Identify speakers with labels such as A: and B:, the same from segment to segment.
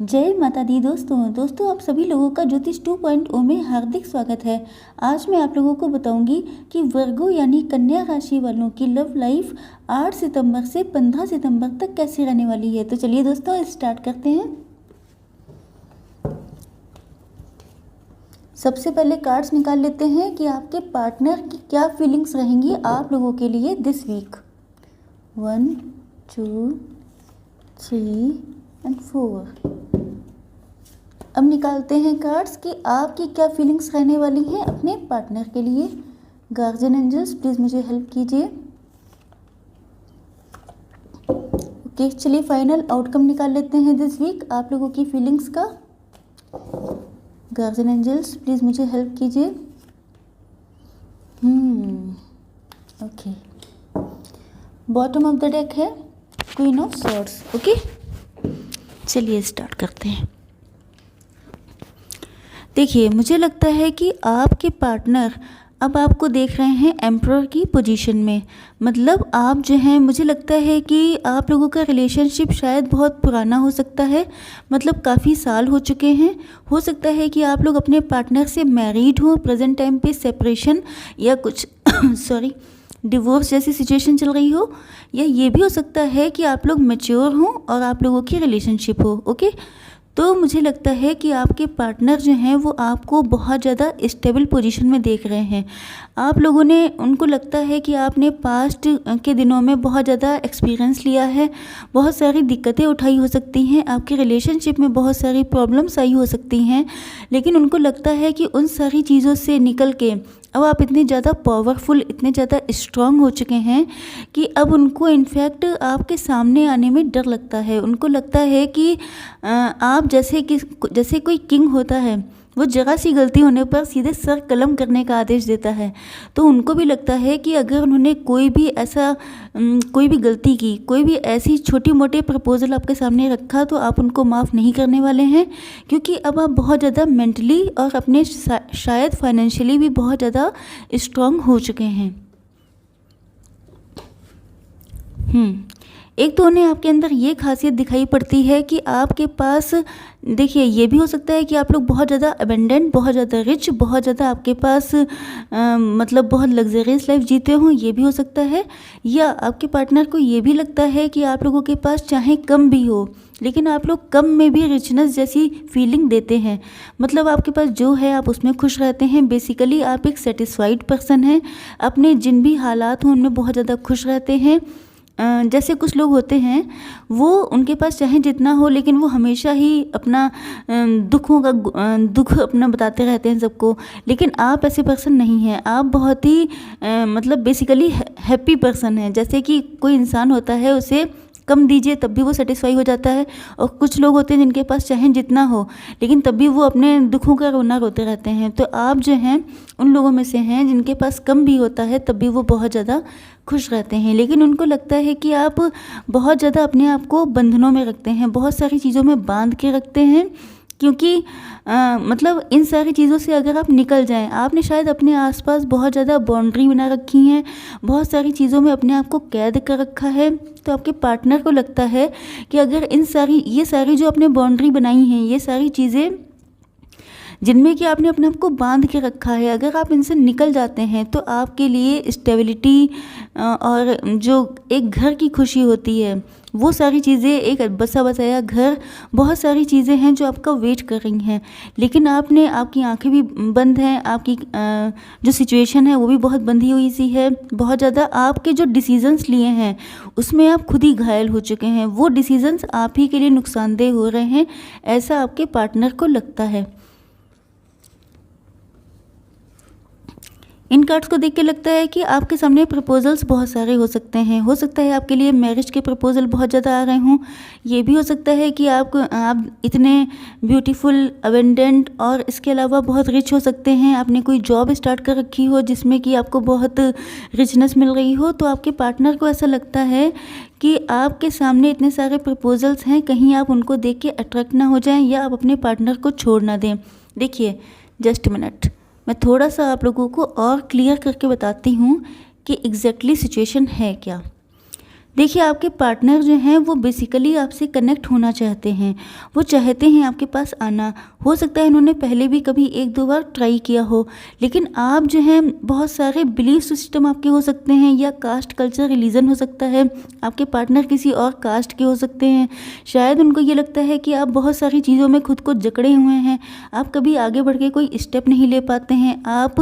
A: जय माता दी दोस्तों आप सभी लोगों का ज्योतिष 2.0 में हार्दिक स्वागत है। आज मैं आप लोगों को बताऊंगी कि वर्गो यानी कन्या राशि वालों की लव लाइफ 8 सितंबर से 15 सितंबर तक कैसी रहने वाली है। तो चलिए दोस्तों स्टार्ट करते हैं। सबसे पहले कार्ड्स निकाल लेते हैं कि आपके पार्टनर की क्या फीलिंग्स रहेंगी आप लोगों के लिए दिस वीक। 1 2 3 एंड 4। अब निकालते हैं कार्ड्स कि आपकी क्या फीलिंग्स रहने वाली हैं अपने पार्टनर के लिए। गार्जियन एंजल्स प्लीज़ मुझे हेल्प कीजिए। ओके चलिए फाइनल आउटकम निकाल लेते हैं दिस वीक आप लोगों की फीलिंग्स का। गार्जियन एंजल्स प्लीज़ मुझे हेल्प कीजिए। Okay bottom of the deck है क्वीन ऑफ सॉर्ड्स। ओके चलिए स्टार्ट करते हैं। देखिए मुझे लगता है कि आपके पार्टनर अब आपको देख रहे हैं एम्परर की पोजीशन में। मतलब आप जो हैं, मुझे लगता है कि आप लोगों का रिलेशनशिप शायद बहुत पुराना हो सकता है, मतलब काफ़ी साल हो चुके हैं। हो सकता है कि आप लोग अपने पार्टनर से मैरिड हो, प्रेजेंट टाइम पे सेपरेशन या कुछ सॉरी डिवोर्स जैसी सिचुएशन चल रही हो, या ये भी हो सकता है कि आप लोग मैच्योर हों और आप लोगों की रिलेशनशिप हो। ओके तो मुझे लगता है कि आपके पार्टनर जो हैं वो आपको बहुत ज़्यादा स्टेबल पोजीशन में देख रहे हैं। आप लोगों ने, उनको लगता है कि आपने पास्ट के दिनों में बहुत ज़्यादा एक्सपीरियंस लिया है, बहुत सारी दिक्कतें उठाई हो सकती हैं, आपके रिलेशनशिप में बहुत सारी प्रॉब्लम्स आई हो सकती हैं, लेकिन उनको लगता है कि उन सारी चीज़ों से निकल के अब आप इतने ज़्यादा पावरफुल, इतने ज़्यादा स्ट्रांग हो चुके हैं कि अब उनको इनफैक्ट आपके सामने आने में डर लगता है। उनको लगता है कि आप जैसे कोई किंग होता है, वो जगह सी गलती होने पर सीधे सर कलम करने का आदेश देता है। तो उनको भी लगता है कि अगर उन्होंने कोई भी गलती की, कोई भी ऐसी छोटी मोटी प्रपोजल आपके सामने रखा, तो आप उनको माफ़ नहीं करने वाले हैं, क्योंकि अब आप बहुत ज़्यादा मेंटली और अपने शायद फाइनेंशियली भी बहुत ज़्यादा स्ट्रांग हो चुके हैं। एक तो उन्हें आपके अंदर ये खासियत दिखाई पड़ती है कि आपके पास, देखिए ये भी हो सकता है कि आप लोग बहुत ज़्यादा अबेंडेंट, बहुत ज़्यादा रिच, बहुत ज़्यादा आपके पास मतलब बहुत लग्जरियस लाइफ जीते हों, ये भी हो सकता है। या आपके पार्टनर को ये भी लगता है कि आप लोगों के पास चाहे कम भी हो, लेकिन आप लोग कम में भी रिचनेस जैसी फीलिंग देते हैं। मतलब आपके पास जो है आप उसमें खुश रहते हैं। बेसिकली आप एक सेटिस्फाइड पर्सन हैं, अपने जिन भी हालात हों उनमें बहुत ज़्यादा खुश रहते हैं। जैसे कुछ लोग होते हैं, वो उनके पास चाहे जितना हो, लेकिन वो हमेशा ही अपना दुख अपना बताते रहते हैं सबको, लेकिन आप ऐसे पर्सन नहीं हैं। आप बहुत ही मतलब बेसिकली हैप्पी पर्सन हैं। जैसे कि कोई इंसान होता है, उसे कम दीजिए तब भी वो सेटिस्फाई हो जाता है, और कुछ लोग होते हैं जिनके पास चाहे जितना हो, लेकिन तब भी वो अपने दुखों का रोना रोते रहते हैं। तो आप जो हैं उन लोगों में से हैं जिनके पास कम भी होता है तब भी वो बहुत ज़्यादा खुश रहते हैं। लेकिन उनको लगता है कि आप बहुत ज़्यादा अपने आप को बंधनों में रखते हैं, बहुत सारी चीज़ों में बांध के रखते हैं, क्योंकि मतलब इन सारी चीज़ों से अगर आप निकल जाएं, आपने शायद अपने आसपास बहुत ज़्यादा बाउंड्री बना रखी हैं, बहुत सारी चीज़ों में अपने आप को कैद कर रखा है। तो आपके पार्टनर को लगता है कि अगर ये सारी जो आपने बाउंड्री बनाई हैं, ये सारी चीज़ें जिनमें कि आपने अपने आप को बांध के रखा है, अगर आप इनसे निकल जाते हैं तो आपके लिए स्टेबिलिटी और जो एक घर की खुशी होती है, वो सारी चीज़ें, एक बसा बसाया घर, बहुत सारी चीज़ें हैं जो आपका वेट कर रही हैं। लेकिन आपकी आंखें भी बंद हैं, आपकी जो सिचुएशन है वो भी बहुत बंधी हुई सी है। बहुत ज़्यादा आपके जो डिसीजंस लिए हैं उसमें आप खुद ही घायल हो चुके हैं, वो डिसीजंस आप ही के लिए नुकसानदेह हो रहे हैं, ऐसा आपके पार्टनर को लगता है। इन कार्ड्स को देख के लगता है कि आपके सामने प्रपोजल्स बहुत सारे हो सकते हैं। हो सकता है आपके लिए मैरिज के प्रपोजल बहुत ज़्यादा आ रहे हों। ये भी हो सकता है कि आप इतने ब्यूटीफुल, अबेंडेंट और इसके अलावा बहुत रिच हो सकते हैं। आपने कोई जॉब स्टार्ट कर रखी हो जिसमें कि आपको बहुत रिचनेस मिल रही हो। तो आपके पार्टनर को ऐसा लगता है कि आपके सामने इतने सारे प्रपोजल्स हैं, कहीं आप उनको देख के अट्रैक्ट ना हो जाएं या आप अपने पार्टनर को छोड़ ना दें। देखिए जस्ट मिनट, मैं थोड़ा सा आप लोगों को और क्लियर करके बताती हूँ कि एग्जैक्टली सिचुएशन है क्या। देखिए, आपके पार्टनर जो हैं वो बेसिकली आपसे कनेक्ट होना चाहते हैं। वो चाहते हैं आपके पास आना। हो सकता है इन्होंने पहले भी कभी 1-2 बार ट्राई किया हो, लेकिन आप जो हैं बहुत सारे बिलीफ सिस्टम आपके हो सकते हैं, या कास्ट, कल्चर, रिलीजन हो सकता है। आपके पार्टनर किसी और कास्ट के हो सकते हैं। शायद उनको ये लगता है कि आप बहुत सारी चीज़ों में खुद को जकड़े हुए हैं। आप कभी आगे बढ़ के कोई स्टेप नहीं ले पाते हैं। आप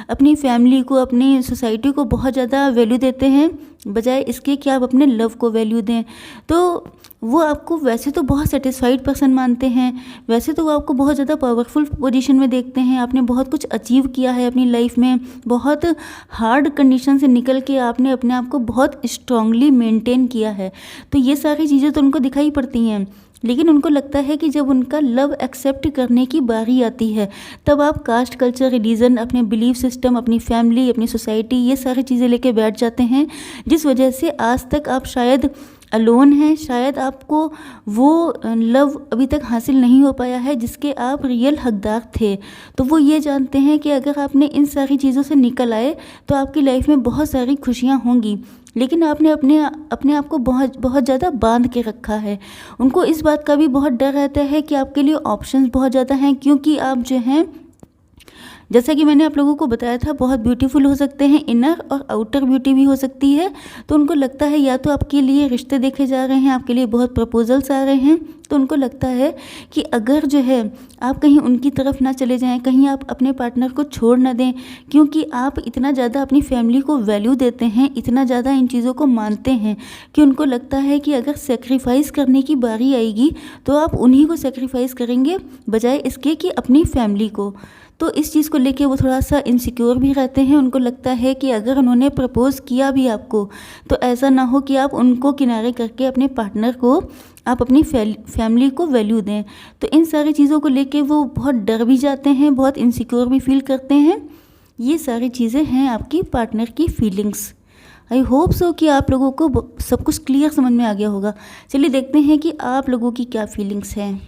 A: अपनी फैमिली को, अपनी सोसाइटी को बहुत ज़्यादा वैल्यू देते हैं, बजाय इसके कि आप अपने लव को वैल्यू दें। तो वो आपको वैसे तो बहुत सेटिस्फाइड पर्सन मानते हैं, वैसे तो वो आपको बहुत ज़्यादा पावरफुल पोजीशन में देखते हैं। आपने बहुत कुछ अचीव किया है अपनी लाइफ में, बहुत हार्ड कंडीशन से निकल के आपने अपने आप को बहुत स्ट्रांगली मेंटेन किया है। तो ये सारी चीज़ें तो उनको दिखाई पड़ती हैं, लेकिन उनको लगता है कि जब उनका लव एक्सेप्ट करने की बारी आती है, तब आप कास्ट, कल्चर, रिलीजन, अपने बिलीफ सिस्टम, अपनी फैमिली, अपनी सोसाइटी, ये सारी चीज़ें लेके बैठ जाते हैं, जिस वजह से आज तक आप शायद अलोन हैं। शायद आपको वो लव अभी तक हासिल नहीं हो पाया है जिसके आप रियल हकदार थे। तो वो ये जानते हैं कि अगर आपने इन सारी चीज़ों से निकल आए तो आपकी लाइफ में बहुत सारी खुशियाँ होंगी, लेकिन आपने अपने आप को बहुत बहुत ज़्यादा बांध के रखा है। उनको इस बात का भी बहुत डर रहता है कि आपके लिए ऑप्शंस बहुत ज़्यादा हैं, क्योंकि आप जो हैं, जैसा कि मैंने आप लोगों को बताया था, बहुत ब्यूटीफुल हो सकते हैं, इनर और आउटर ब्यूटी भी हो सकती है। तो उनको लगता है या तो आपके लिए रिश्ते देखे जा रहे हैं, आपके लिए बहुत प्रपोजल्स आ रहे हैं, तो उनको लगता है कि अगर जो है आप कहीं उनकी तरफ ना चले जाएं, कहीं आप अपने पार्टनर को छोड़ ना दें, क्योंकि आप इतना ज़्यादा अपनी फैमिली को वैल्यू देते हैं, इतना ज़्यादा इन चीज़ों को मानते हैं कि उनको लगता है कि अगर सेक्रीफाइस करने की बारी आएगी तो आप उन्हीं को सेक्रीफाइस करेंगे, बजाय इसके कि अपनी फैमिली को। तो इस चीज़ को लेके वो थोड़ा सा इनसिक्योर भी रहते हैं। उनको लगता है कि अगर उन्होंने प्रपोज़ किया भी आपको, तो ऐसा ना हो कि आप उनको किनारे करके अपने पार्टनर को, आप अपनी फैमिली को वैल्यू दें। तो इन सारी चीज़ों को लेके वो बहुत डर भी जाते हैं, बहुत इनसिक्योर भी फील करते हैं। ये सारी चीज़ें हैं आपकी पार्टनर की फीलिंग्स। आई होप सो कि आप लोगों को सब कुछ क्लियर समझ में आ गया होगा। चलिए देखते हैं कि आप लोगों की क्या फीलिंग्स हैं।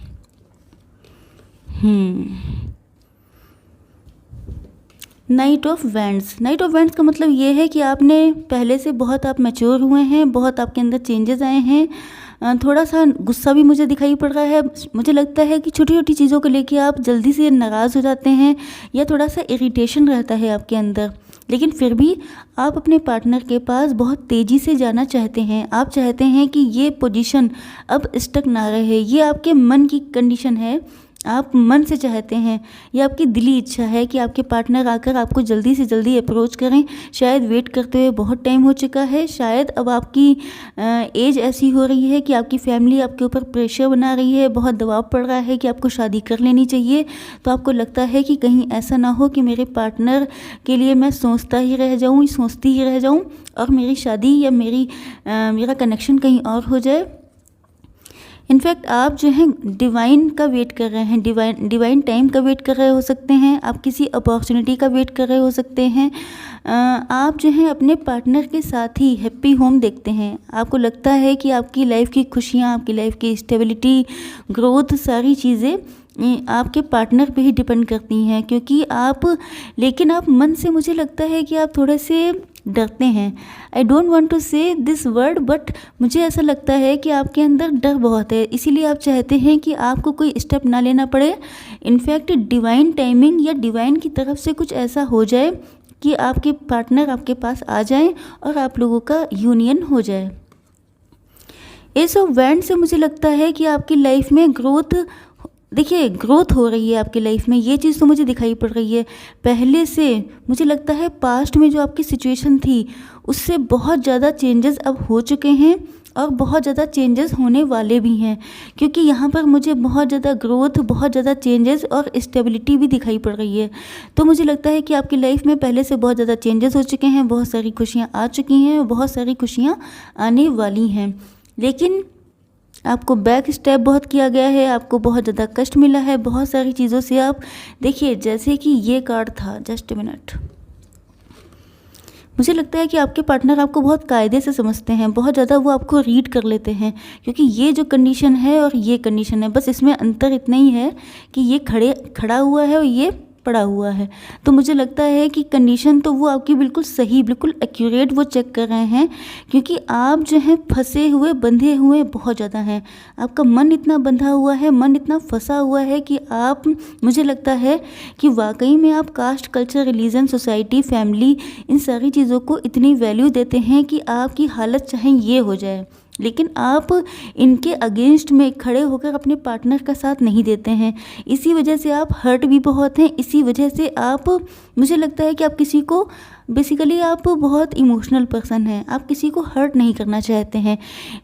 A: Night of wands. Night of wands का मतलब ये है कि आपने पहले से बहुत आप मैच्योर हुए हैं, बहुत आपके अंदर चेंजेस आए हैं। थोड़ा सा गुस्सा भी मुझे दिखाई पड़ रहा है। मुझे लगता है कि छोटी छोटी चीज़ों को लेके आप जल्दी से नाराज़ हो जाते हैं, या थोड़ा सा इरिटेशन रहता है आपके अंदर, लेकिन फिर भी आप अपने पार्टनर के पास बहुत तेज़ी से जाना चाहते हैं। आप चाहते हैं कि ये पोजीशन अब स्टक ना रहे। ये आपके मन की कंडीशन है, आप मन से चाहते हैं, ये आपकी दिली इच्छा है कि आपके पार्टनर आकर आपको जल्दी से जल्दी अप्रोच करें। शायद वेट करते हुए बहुत टाइम हो चुका है, शायद अब आपकी एज ऐसी हो रही है कि आपकी फैमिली आपके ऊपर प्रेशर बना रही है, बहुत दबाव पड़ रहा है कि आपको शादी कर लेनी चाहिए। तो आपको लगता है कि कहीं ऐसा ना हो कि मेरे पार्टनर के लिए मैं सोचती ही रह जाऊँ और मेरी शादी या मेरा कनेक्शन कहीं और हो जाए। इनफैक्ट आप जो हैं डिवाइन का वेट कर रहे हैं, डिवाइन टाइम का वेट कर रहे हो सकते हैं, आप किसी अपॉर्चुनिटी का वेट कर रहे हो सकते हैं। आप जो हैं अपने पार्टनर के साथ ही हैप्पी होम देखते हैं। आपको लगता है कि आपकी लाइफ की खुशियाँ, आपकी लाइफ की स्टेबिलिटी, ग्रोथ, सारी चीज़ें आपके पार्टनर पे ही डिपेंड करती हैं, क्योंकि लेकिन आप मन से, मुझे लगता है कि आप थोड़े से डरते हैं। आई डोंट वांट टू से दिस वर्ड, बट मुझे ऐसा लगता है कि आपके अंदर डर बहुत है, इसीलिए आप चाहते हैं कि आपको कोई स्टेप ना लेना पड़े। इनफैक्ट डिवाइन टाइमिंग या डिवाइन की तरफ से कुछ ऐसा हो जाए कि आपके पार्टनर आपके पास आ जाएं और आप लोगों का यूनियन हो जाए। एस ऑफ वैंड से मुझे लगता है कि आपकी लाइफ में ग्रोथ हो रही है आपकी लाइफ में। ये चीज़ तो मुझे दिखाई पड़ रही है। पहले से मुझे लगता है पास्ट में जो आपकी सिचुएशन थी उससे बहुत ज़्यादा चेंजेस अब हो चुके हैं, और बहुत ज़्यादा चेंजेस होने वाले भी हैं, क्योंकि यहाँ पर मुझे बहुत ज़्यादा ग्रोथ, बहुत ज़्यादा चेंजेस और स्टेबिलिटी भी दिखाई पड़ रही है। तो मुझे लगता है कि आपकी लाइफ में पहले से बहुत ज़्यादा चेंजेस हो चुके हैं, बहुत सारी खुशियाँ आ चुकी हैं और बहुत सारी खुशियाँ आने वाली हैं। लेकिन आपको बैक स्टेप बहुत किया गया है, आपको बहुत ज़्यादा कष्ट मिला है, बहुत सारी चीज़ों से आप देखिए, जैसे कि ये कार्ड था, जस्ट ए मिनट, मुझे लगता है कि आपके पार्टनर आपको बहुत कायदे से समझते हैं, बहुत ज़्यादा वो आपको रीड कर लेते हैं, क्योंकि ये जो कंडीशन है और ये कंडीशन है, बस इसमें अंतर इतना ही है कि ये खड़ा हुआ है और ये पड़ा हुआ है। तो मुझे लगता है कि कंडीशन तो वो आपकी बिल्कुल सही, बिल्कुल एक्यूरेट वो चेक कर रहे हैं, क्योंकि आप जो हैं फंसे हुए, बंधे हुए बहुत ज़्यादा हैं। आपका मन इतना बंधा हुआ है, मन इतना फंसा हुआ है कि आप, मुझे लगता है कि वाकई में आप caste, culture, religion, society, family, इन सारी चीज़ों को इतनी वैल्यू देते हैं कि आपकी हालत चाहे ये हो जाए, लेकिन आप इनके अगेंस्ट में खड़े होकर अपने पार्टनर का साथ नहीं देते हैं। इसी वजह से आप हर्ट भी बहुत हैं। इसी वजह से आप, मुझे लगता है कि आप किसी को, बेसिकली आप बहुत इमोशनल पर्सन हैं, आप किसी को हर्ट नहीं करना चाहते हैं।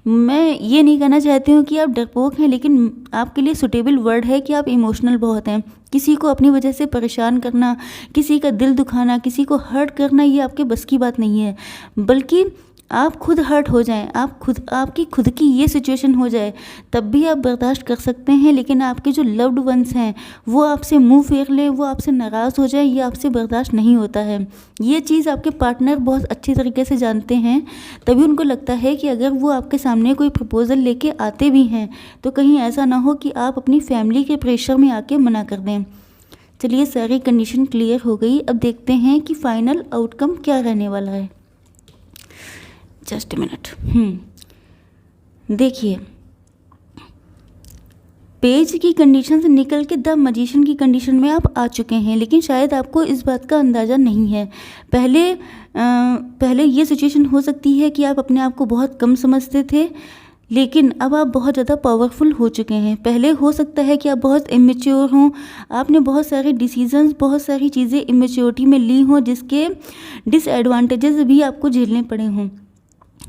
A: मैं ये नहीं कहना चाहती हूँ कि आप डरपोक हैं, लेकिन आपके लिए सुटेबल वर्ड है कि आप इमोशनल बहुत हैं। किसी को अपनी वजह से परेशान करना, किसी का दिल दुखाना, किसी को हर्ट करना, ये आपके बस की बात नहीं है। बल्कि आप खुद हर्ट हो जाएं, आपकी खुद की ये सिचुएशन हो जाए, तब भी आप बर्दाश्त कर सकते हैं। लेकिन आपके जो लव्ड वंस हैं वो आपसे मुंह फेर लें, वो आपसे नाराज़ हो जाए, ये आपसे बर्दाश्त नहीं होता है। ये चीज़ आपके पार्टनर बहुत अच्छी तरीके से जानते हैं। तभी उनको लगता है कि अगर वो आपके सामने कोई प्रपोज़ल लेके आते भी हैं तो कहीं ऐसा ना हो कि आप अपनी फैमिली के प्रेशर में आके मना कर दें। चलिए, सारी कंडीशन क्लियर हो गई। अब देखते हैं कि फाइनल आउटकम क्या रहने वाला है। Just a minute. देखिए, पेज की कंडीशन से निकल के द मैजिशियन की कंडीशन में आप आ चुके हैं, लेकिन शायद आपको इस बात का अंदाज़ा नहीं है। पहले ये सिचुएशन हो सकती है कि आप अपने आप को बहुत कम समझते थे, लेकिन अब आप बहुत ज़्यादा पावरफुल हो चुके हैं। पहले हो सकता है कि आप बहुत इमेच्योर हों, आपने बहुत सारे डिसीजंस, बहुत सारी चीज़ें इमेच्योरिटी में ली हों, जिसके डिसएडवांटेजेस भी आपको झेलने पड़े हों।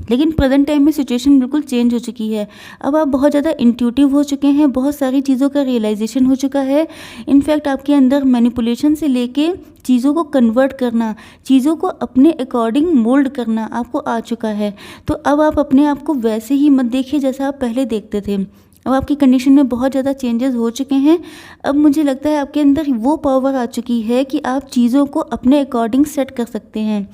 A: लेकिन प्रेजेंट टाइम में सिचुएशन बिल्कुल चेंज हो चुकी है। अब आप बहुत ज़्यादा इंट्यूटिव हो चुके हैं, बहुत सारी चीज़ों का रियलाइजेशन हो चुका है। इनफैक्ट आपके अंदर मैनिपुलेशन से लेके चीज़ों को कन्वर्ट करना, चीज़ों को अपने अकॉर्डिंग मोल्ड करना आपको आ चुका है। तो अब आप अपने आप को वैसे ही मत देखिए जैसा आप पहले देखते थे। अब आपकी कंडीशन में बहुत ज़्यादा चेंजेस हो चुके हैं। अब मुझे लगता है आपके अंदर वो पावर आ चुकी है कि आप चीज़ों को अपने अकॉर्डिंग सेट कर सकते हैं।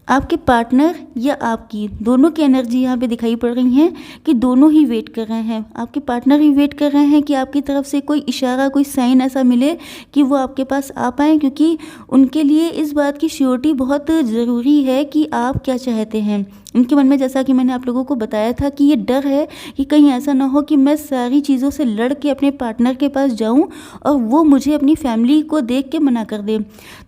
A: आपके पार्टनर या आपकी, दोनों की एनर्जी यहाँ पे दिखाई पड़ रही है कि दोनों ही वेट कर रहे हैं। आपके पार्टनर ही वेट कर रहे हैं कि आपकी तरफ से कोई इशारा, कोई साइन ऐसा मिले कि वो आपके पास आ पाएँ, क्योंकि उनके लिए इस बात की श्योरिटी बहुत ज़रूरी है कि आप क्या चाहते हैं। उनके मन में, जैसा कि मैंने आप लोगों को बताया था, कि ये डर है कि कहीं ऐसा ना हो कि मैं सारी चीज़ों से लड़ के अपने पार्टनर के पास जाऊं और वो मुझे अपनी फैमिली को देख के मना कर दे।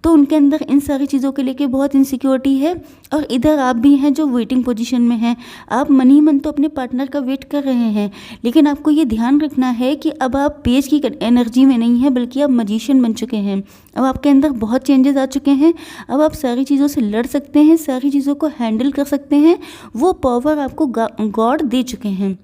A: तो उनके अंदर इन सारी चीज़ों के लेके बहुत इनसिक्योरिटी है। और इधर आप भी हैं जो वेटिंग पोजीशन में हैं। आप मन ही मन तो अपने पार्टनर का वेट कर रहे हैं, लेकिन आपको ये ध्यान रखना है कि अब आप पेज की एनर्जी में नहीं है, बल्कि आप मैजिशियन बन चुके हैं। अब आपके अंदर बहुत चेंजेस आ चुके हैं। अब आप सारी चीज़ों से लड़ सकते हैं, सारी चीज़ों को हैंडल कर सकते हैं। वो पावर आपको गॉड दे चुके हैं।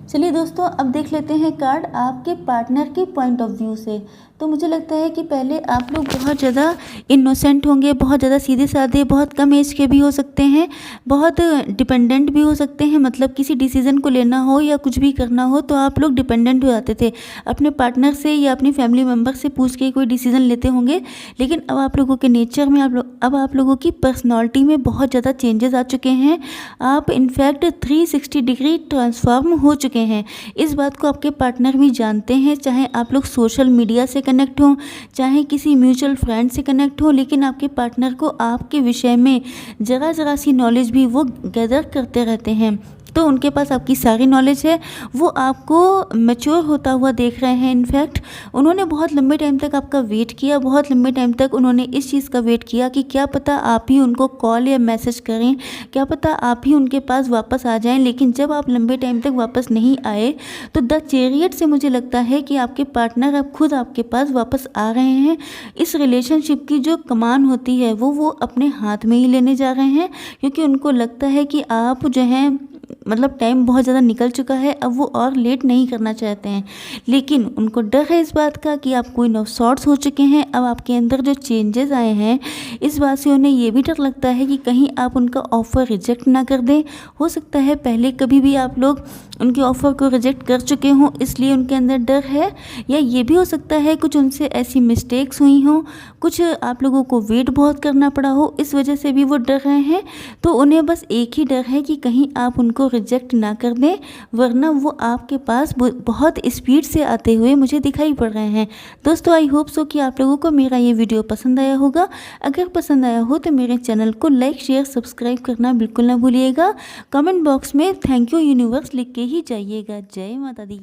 A: चलिए दोस्तों, अब देख लेते हैं कार्ड आपके पार्टनर के पॉइंट ऑफ व्यू से। तो मुझे लगता है कि पहले आप लोग बहुत ज़्यादा इनोसेंट होंगे, बहुत ज़्यादा सीधे साधे, बहुत कम एज के भी हो सकते हैं, बहुत डिपेंडेंट भी हो सकते हैं। मतलब किसी डिसीज़न को लेना हो या कुछ भी करना हो तो आप लोग डिपेंडेंट हो जाते थे, अपने पार्टनर से या अपनी फैमिली मेम्बर से पूछ के कोई डिसीज़न लेते होंगे। लेकिन अब आप लोगों के नेचर में, अब आप लोगों की पर्सनैलिटी में बहुत ज़्यादा चेंजेस आ चुके हैं। आप इनफैक्ट 360 डिग्री ट्रांसफॉर्म हो चुके हैं। इस बात को आपके पार्टनर भी जानते हैं। चाहे आप लोग सोशल मीडिया से कनेक्ट हो, चाहे किसी म्यूचुअल फ्रेंड से कनेक्ट हो, लेकिन आपके पार्टनर को आपके विषय में ज़रा सी नॉलेज भी वो गैदर करते रहते हैं। तो उनके पास आपकी सारी नॉलेज है। वो आपको मैच्योर होता हुआ देख रहे हैं। इनफैक्ट उन्होंने बहुत लंबे टाइम तक आपका वेट किया, बहुत लंबे टाइम तक उन्होंने इस चीज़ का वेट किया कि क्या पता आप ही उनको कॉल या मैसेज करें, क्या पता आप ही उनके पास वापस आ जाएं। लेकिन जब आप लंबे टाइम तक वापस नहीं आए तो द चैरियट से मुझे लगता है कि आपके पार्टनर अब खुद आपके पास वापस आ रहे हैं। इस रिलेशनशिप की जो कमान होती है वो अपने हाथ में ही लेने जा रहे हैं, क्योंकि उनको लगता है कि आप जो हैं, मतलब टाइम बहुत ज़्यादा निकल चुका है, अब वो और लेट नहीं करना चाहते हैं। लेकिन उनको डर है इस बात का कि आप क्वीन ऑफ सॉर्ड्स हो चुके हैं। अब आपके अंदर जो चेंजेस आए हैं, इस बात से उन्हें ये भी डर लगता है कि कहीं आप उनका ऑफ़र रिजेक्ट ना कर दें। हो सकता है पहले कभी भी आप लोग उनके ऑफ़र को रिजेक्ट कर चुके हों, इसलिए उनके अंदर डर है। या ये भी हो सकता है कुछ उनसे ऐसी मिस्टेक्स हुई हों, कुछ आप लोगों को वेट बहुत करना पड़ा हो, इस वजह से भी वो डर रहे हैं। तो उन्हें बस एक ही डर है कि कहीं आप उनको रिजेक्ट ना कर दें, वरना वो आपके पास बहुत स्पीड से आते हुए मुझे दिखाई पड़ रहे हैं। दोस्तों आई होप सो कि आप लोगों को मेरा ये वीडियो पसंद आया होगा। अगर पसंद आया हो तो मेरे चैनल को लाइक शेयर सब्सक्राइब करना बिल्कुल ना भूलिएगा। कमेंट बॉक्स में थैंक यू यूनिवर्स लिख के ही जाइएगा। जय माता दी।